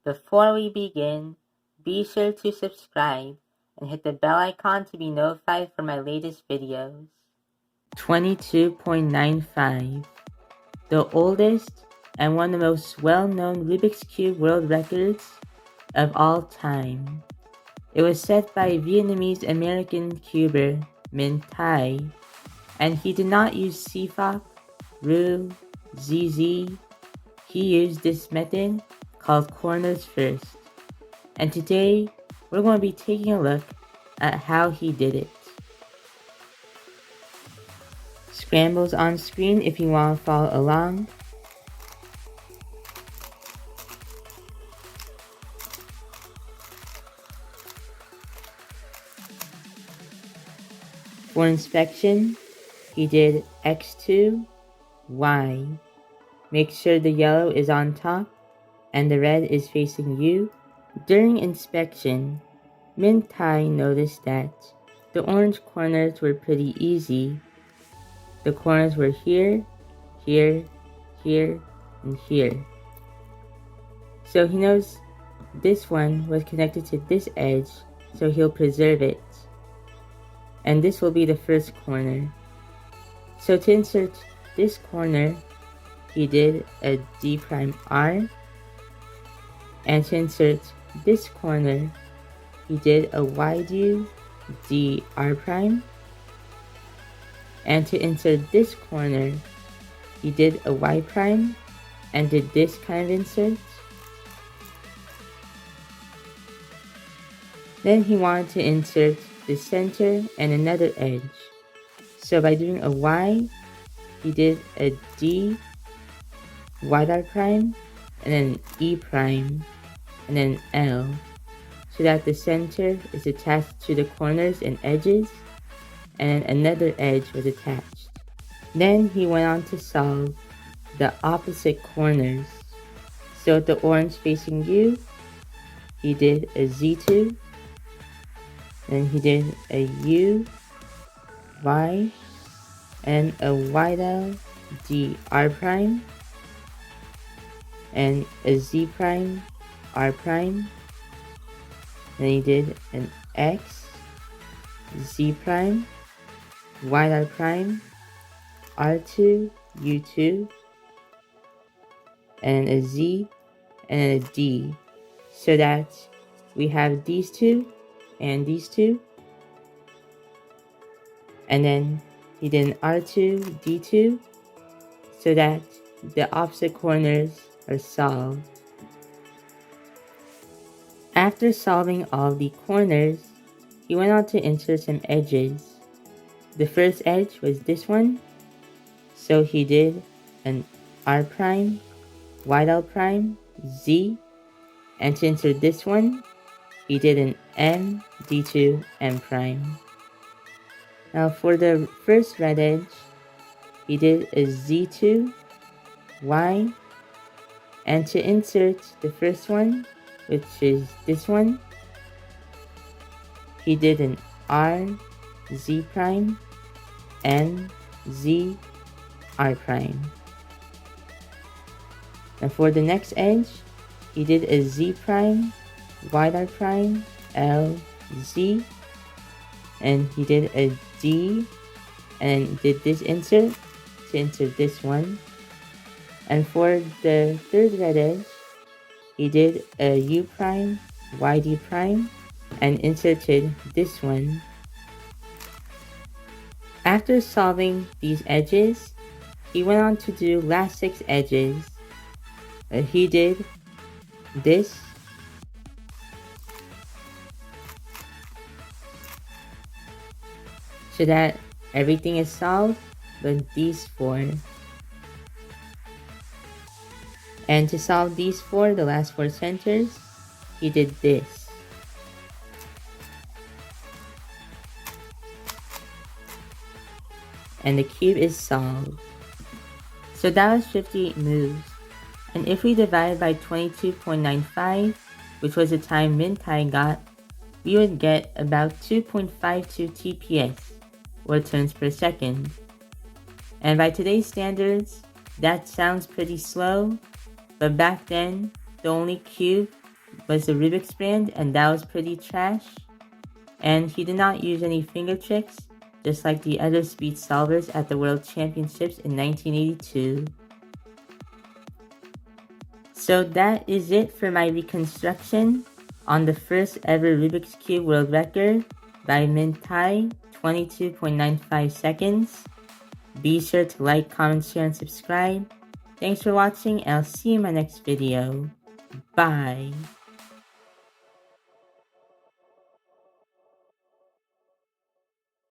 Before we begin, be sure to subscribe and hit the bell icon to be notified for my latest videos. 22.95. The oldest and one of the most well-known Rubik's Cube world records of all time. It was set by Vietnamese-American cuber Minh Thai, and he did not use CFOP, Roux, ZZ. He used this method called corners first. And today, we're going to be taking a look at how he did it. Scramble's on screen if you want to follow along. For inspection, he did X2, Y. Make sure the yellow is on top and the red is facing you. During inspection, Minh Thai noticed that the orange corners were pretty easy. The corners were here, here, here, and here. So he knows this one was connected to this edge, so he'll preserve it. And this will be the first corner. So to insert this corner, he did a d'R. And to insert this corner, he did a YU d'r'. And to insert this corner, he did a Y' and did this kind of insert. Then he wanted to insert the center and another edge. So by doing a Y, he did a D, Y', and then E', and then L, so that the center is attached to the corners and edges, and another edge was attached. Then he went on to solve the opposite corners. So with the orange facing you, he did a Z2, then he did a U, Y, and a YL d'r', and a Z', R', then he did an X, Z', Y', R2, U2, and a Z, and a D, so that we have these two and these two. And then he did an R2, D2, so that the opposite corners are solved. After solving all the corners, he went on to insert some edges. The first edge was this one, so he did an R', YL', Z, and to insert this one, he did an M, D2, M'. Now for the first red edge, he did a Z2, Y, and to insert the first one, which is this one, he did an R, Z', N, Z, R'. And for the next edge, he did a Z', Y', L, Z, and he did a D, and did this insert to insert this one. And for the third red edge, he did a U', YD', and inserted this one. After solving these edges, he went on to do last 6 edges. He did this, so that everything is solved but these 4. And to solve these 4, the last 4 centers, he did this. And the cube is solved. So that was 58 moves. And if we divide by 22.95, which was the time Minh Thai got, we would get about 2.52 TPS, or turns per second. And by today's standards, that sounds pretty slow, but back then, the only cube was the Rubik's brand, and that was pretty trash. And he did not use any finger tricks, just like the other speed solvers at the World Championships in 1982. So that is it for my reconstruction on the first ever Rubik's Cube world record by Minh Thai, 22.95 seconds. Be sure to like, comment, share, and subscribe. Thanks for watching, and I'll see you in my next video. Bye!